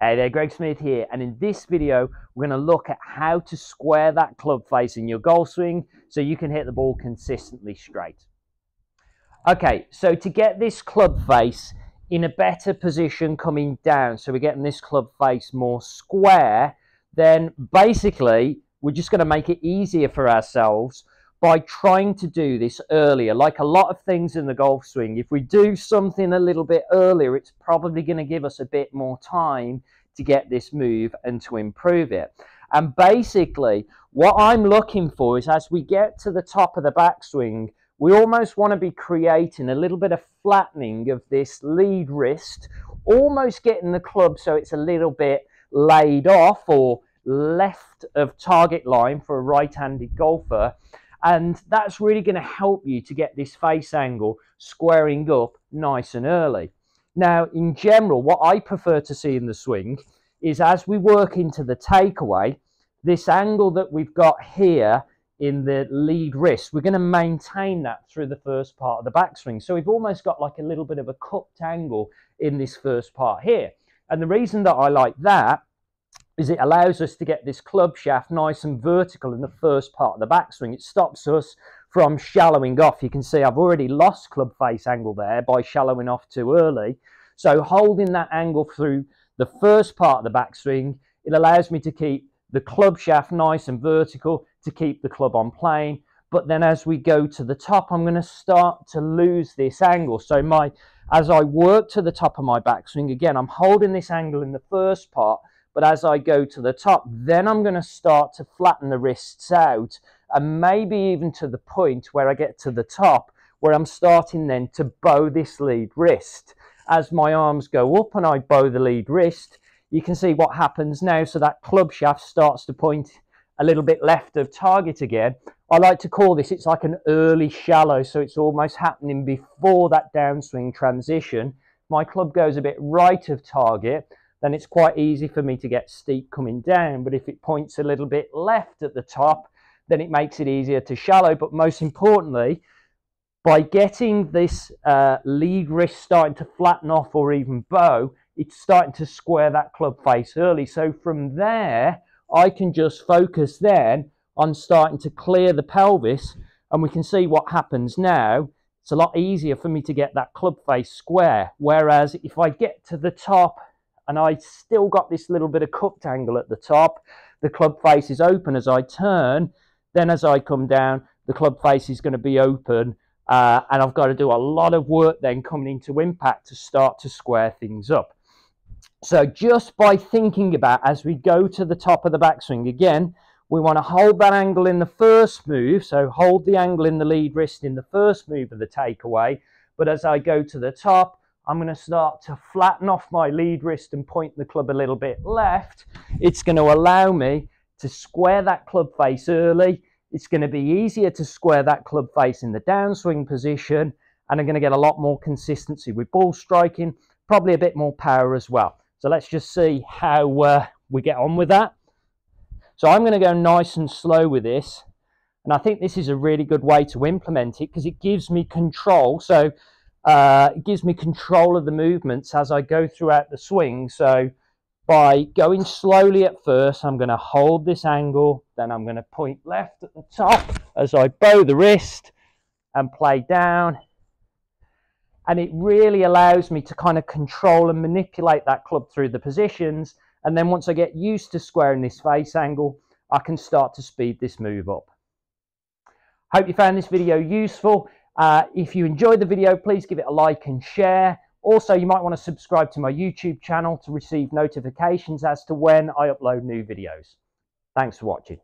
Hey there, Greg Smith here, and in this video we're going to look at how to square that club face in your golf swing so you can hit the ball consistently straight. Okay, so to get this club face in a better position coming down, so we're getting this club face more square, then basically we're just going to make it easier for ourselves by trying to do this earlier. Like a lot of things in the golf swing, if we do something a little bit earlier, it's probably going to give us a bit more time to get this move and to improve it. And basically what I'm looking for is, as we get to the top of the backswing, we almost want to be creating a little bit of flattening of this lead wrist, almost getting the club so it's a little bit laid off or left of target line for a right-handed golfer. And that's really going to help you to get this face angle squaring up nice and early. Now, in general, what I prefer to see in the swing is, as we work into the takeaway, this angle that we've got here in the lead wrist, we're going to maintain that through the first part of the backswing. So we've almost got like a little bit of a cupped angle in this first part here. And the reason that I like that is it allows us to get this club shaft nice and vertical in the first part of the backswing. It stops us from shallowing off. You can see I've already lost club face angle there by shallowing off too early. So holding that angle through the first part of the backswing, it allows me to keep the club shaft nice and vertical, to keep the club on plane. But then as we go to the top, I'm going to start to lose this angle. So as I work to the top of my backswing, again, I'm holding this angle in the first part, but as I go to the top, then I'm going to start to flatten the wrists out, and maybe even to the point where I get to the top, where I'm starting then to bow this lead wrist. As my arms go up and I bow the lead wrist, you can see what happens now. So that club shaft starts to point a little bit left of target again. I like to call this, it's like an early shallow, so it's almost happening before that downswing transition. My club goes a bit right of target, then it's quite easy for me to get steep coming down. But if it points a little bit left at the top, then it makes it easier to shallow. But most importantly, by getting this lead wrist starting to flatten off or even bow, it's starting to square that club face early. So from there, I can just focus then on starting to clear the pelvis, and we can see what happens now. It's a lot easier for me to get that club face square. Whereas if I get to the top and I still got this little bit of cupped angle at the top, the club face is open as I turn, then as I come down, the club face is going to be open, and I've got to do a lot of work then coming into impact to start to square things up. So just by thinking about, as we go to the top of the backswing, again, we want to hold that angle in the first move, so hold the angle in the lead wrist in the first move of the takeaway, but as I go to the top, I'm going to start to flatten off my lead wrist and point the club a little bit left. It's going to allow me to square that club face early. It's going to be easier to square that club face in the downswing position, and I'm going to get a lot more consistency with ball striking, probably a bit more power as well. So let's just see how we get on with that. So I'm going to go nice and slow with this, and I think this is a really good way to implement it because it gives me control. So it gives me control of the movements as I go throughout the swing. So by going slowly at first, I'm going to hold this angle, then I'm going to point left at the top as I bow the wrist and play down. And it really allows me to kind of control and manipulate that club through the positions. And then once I get used to squaring this face angle, I can start to speed this move up. Hope you found this video useful. If you enjoyed the video, please give it a like and share. Also, you might want to subscribe to my YouTube channel to receive notifications as to when I upload new videos. Thanks for watching.